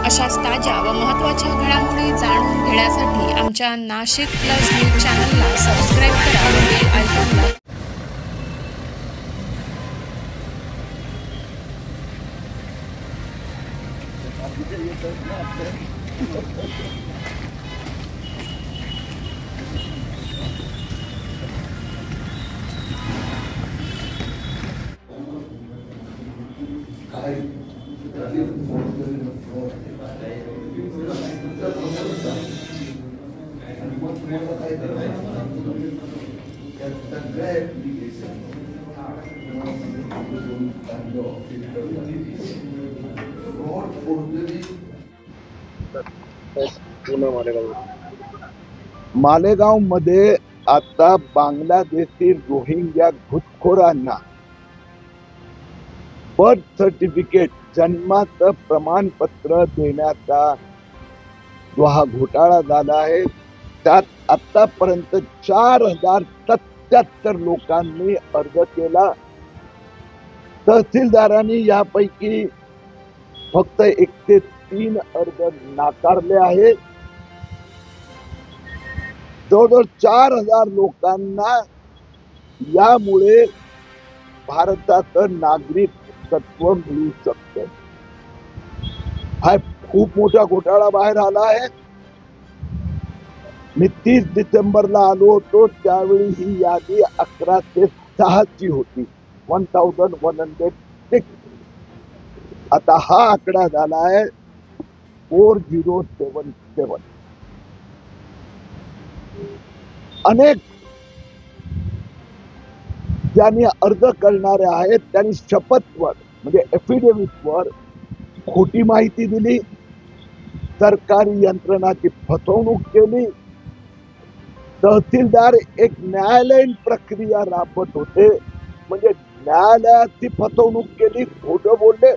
अशाच ताज्या व महत्त्वाच्या घडामोडी जाणून घेण्यासाठी आमच्या नाशिक प्लस न्यूज चॅनलला सबस्क्राईब करा व बेल आयकॉनला मालेगाव मध्ये आता बांगलादेशी रोहिंग्या घुसखोरांना बर्थ सर्टिफिकेट जन्माचं प्रमाणपत्र देण्याचा जो हा घोटाळा झाला आहे त्यात आतापर्यंत 4077 लोकांनी अर्ज केला। तहसीलदारांनी यापैकी फक्त 1 ते 3 अर्ज नाकारले आहेत। जवळजवळ 4000 लोकांना यामुळे भारताचं नागरिकत्व मिळू शकतं। हा खूप मोठा घोटाळा बाहेर आला आहे। मी 30 डिसेंबरला आलो होतो, त्यावेळी ही यादी 11 ते 6 ची होती, 1106। आता हा आकडा झाला आहे 4077। अनेक ज्यांनी अर्ज करणारे आहेत त्यांनी शपथवर म्हणजे एफिडेव्हिटवर खोटी माहिती दिली, सरकारी यंत्रणाची फसवणूक केली। तहसीलदार एक न्यायालयीन प्रक्रिया राबवत होते, म्हणजे न्यायालयाची फसवणूक केली, खोटं बोलले,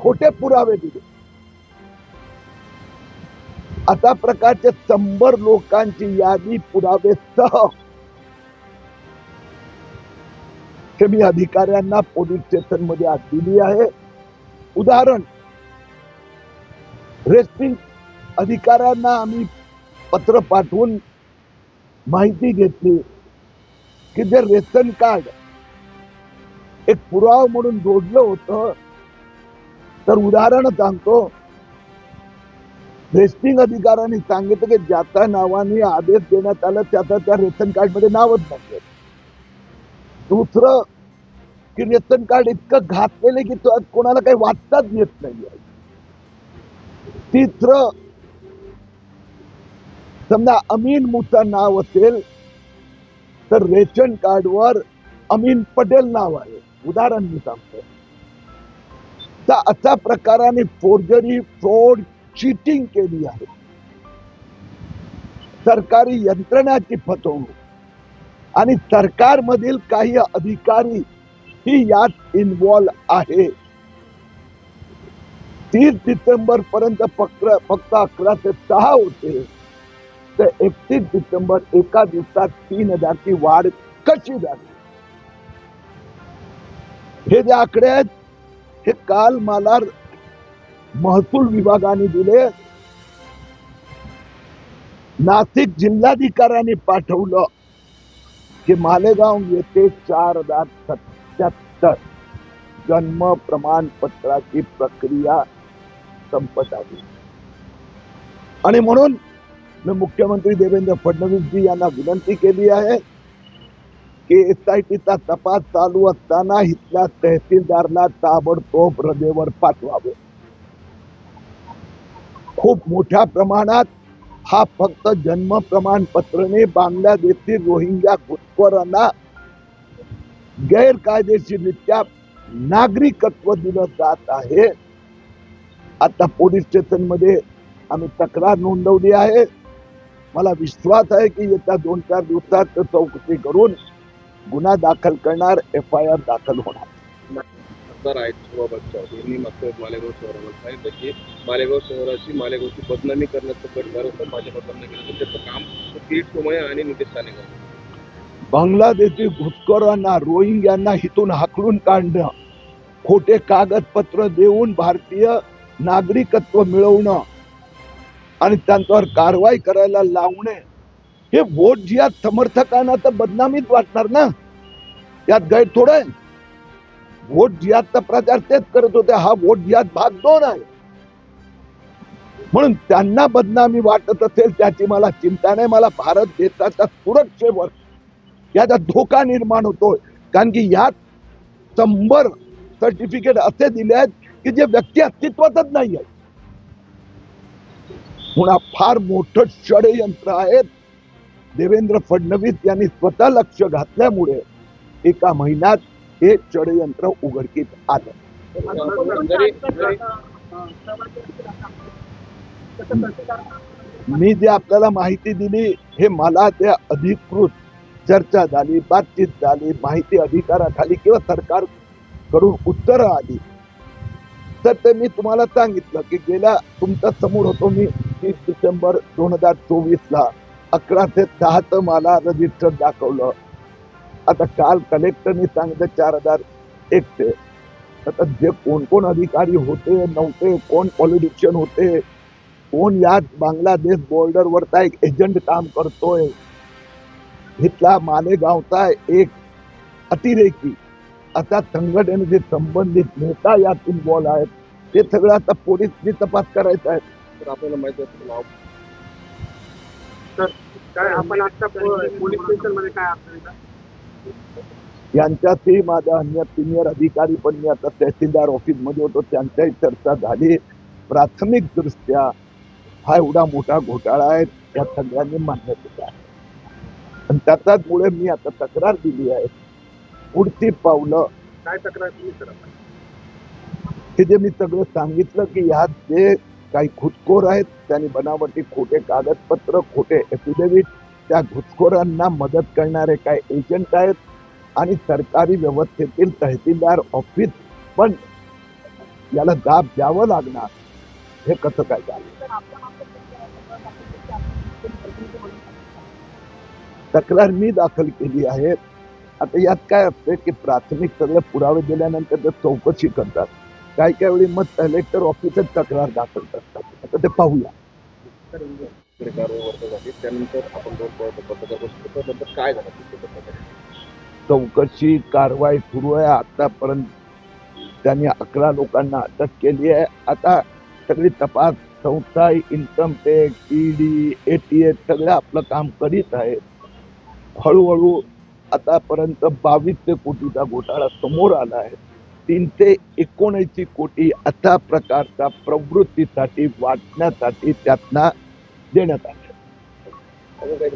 खोटे पुरावे दिले। अशा प्रकारचे 100 लोकांची यादी पुरावेसह मी अधिकाऱ्यांना पोलीस स्टेशन मध्ये आज दिली आहे। उदाहरण, रेस्टिंग अधिकाऱ्यांना आम्ही पत्र पाठवून माहिती घेतली की जे रेशन कार्ड एक पुरावा म्हणून जोडलं होतं, तर उदाहरण सांगतो, रेस्टिंग अधिकाऱ्यांनी सांगितलं की ज्याच्या नावाने आदेश देण्यात आला त्याचा त्या रेशन कार्ड मध्ये नावच नाही। दुसरं की रेशन कार्ड इतकं घातलेले की कोणाला काही वाचताच येत नाही। तिसरं, समजा अमीन मुसा नाव असेल तर रेशन कार्डवर अमीन पटेल नाव आहे, उदाहरण मी सांगतो। तर अशा प्रकाराने फोर्जरी, फ्रॉड, चीटिंग केली आहे। सरकारी यंत्रणाची फसवणूक आणि सरकारमधील काही अधिकारी ही यात इन्व्हॉल्व आहे। 30 डिसेंबर पर्यंत फक्त 11 ते 6 होते, तर 31 डिसेंबर एका दिवसात 3000 ची वाढ कशी झाली? हे जे आकडे आहेत हे काल मला महसूल विभागाने दिले। नाशिक जिल्हाधिकाऱ्यांनी पाठवलं की मालेगाव येथे 4077 जन्म प्रमाणपत्राची प्रक्रिया संपत आली। आणि म्हणून मी मुख्यमंत्री देवेंद्र फडणवीसजी यांना विनंती केली आहे की SITचा तपास चालू असताना इथल्या तहसीलदारला ताबडतोब रजेवर पाठवावे। खूप मोठ्या प्रमाणात हा फक्त जन्म प्रमाणपत्राने बांगलादेशी रोहिंग्या घुसखोरांना गैरकायदेशीररित्या नागरिकत्व दिलं जात आहे। आता पोलीस स्टेशन मध्ये आम्ही तक्रार नोंदवली आहे। मला विश्वास आहे की येत्या 2-4 दिवसात चौकशी करून गुन्हा दाखल करणार, FIR दाखल होणार। मालेगाव शहराला सांगितलं की मालेगाव शहराची मालेगावची बदनामी करण्याचं कट करत भाजपकडनं केलं, त्याचं काम किरीट सोमय्या आणि नितेश राणे बांगलादेशी घुसखोरांना, रोहिंग्यांना इथून हाकलून काढणं, खोटे कागदपत्र देऊन भारतीय नागरिकत्व मिळवणं आणि त्यांच्यावर कारवाई करायला लावणे हे वोट जिहाद समर्थकांना तर बदनामीच वाटणार ना. यात गैर थोडं आहे. वोट जिहादचा प्रचार तेच करत होते. हा वोट जिहाद भाग 2 आहे. म्हणून त्यांना बदनामी वाटत असेल त्याची मला चिंता नाही. मला भारत देशाच्या सुरक्षेवर याचा धोका निर्माण होतोय. कारण की यात 100 सर्टिफिकेट असे दिले आहेत की जे व्यक्ती अस्तित्वातच नाही आहेत. म्हणून फार मोठं षडयंत्र आहेत. देवेंद्र फडणवीस यांनी स्वतः लक्ष घातल्यामुळे एका महिन्यात हे षडयंत्र उघडकीस आलं. मी जे आपल्याला माहिती दिली हे मला त्या अधिकृत चर्चा झाली, बातचीत झाली, माहिती अधिकाराखाली किंवा सरकार कडून उत्तरं आली तर ते मी तुम्हाला सांगितलं की गेल्या तुमच्या समोर होतो मी 30 डिसेंबर 2024 11 ते 6 मला रजिस्टर दाखवलं. आता काल कलेक्टरनी सांगितलं 4001 आता जे कोण कोण अधिकारी होते नव्हते, कोण पॉलिटिशियन होते, कोण यात बांगलादेश बॉर्डरवरचा एक एजंट काम करतोय, इथला मालेगावचा एक अतिरेकी आता संघटनेचे संबंधित नेता यात इन्व्हॉल्व आहेत. ते सगळं आता पोलीसनी तपास करायचं आहे. तर आपल्याला माहिती असतं नाव तर काय आपण आता पोलीस स्टेशन मध्ये काय आपल्याला यांच्यातही माझा अन्य सिनियर अधिकारी पण मी आता तहसीलदार ऑफिस मध्ये होतो त्यांच्याही चर्चा झाली. प्राथमिक दृष्ट्या हा एवढा मोठा घोटाळा आहे या सगळ्यांनी मान्य केला आहे आणि त्याचाच मुळे मी आता तक्रार दिली आहे. पुढची पावलं काय तक्रार तुम्ही करत हे जे मी सगळं सांगितलं की यात जे काही घुसखोर आहेत त्यांनी बनावटी खोटे कागदपत्र, खोटे एफिडेव्हिट, त्या घुसखोरांना मदत करणारे काय एजंट आहेत आणि सरकारी व्यवस्थेतील तहसीलदार ऑफिस पण याला दाब द्यावं लागणार. हे कसं काय झालं? तक्रार मी दाखल केली आहे. आता यात काय असते की प्राथमिक सगळे पुरावे दिल्यानंतर ते चौकशी करतात. काही काही वेळी मग कलेक्टर ऑफिसच तक्रार दाखल करतात. आता ते पाहूया. कारवाई वर्ग झाली त्यानंतर आपण 2 पत्रकार परिषद नंतर काय झालं? चौकशी कारवाई सुरू आहे. आतापर्यंत त्यांनी 11 लोकांना अटक केली आहे. आता सगळी तपास संस्था, इन्कम टॅक्स, ईडी, ATS सगळं आपलं काम करीत आहेत. हळूहळू आतापर्यंत 2200 कोटीचा घोटाळा समोर आला आहे. 379 कोटी अशा प्रकारच्या प्रवृत्तीसाठी वाटण्यासाठी त्यातना देण्यात आले.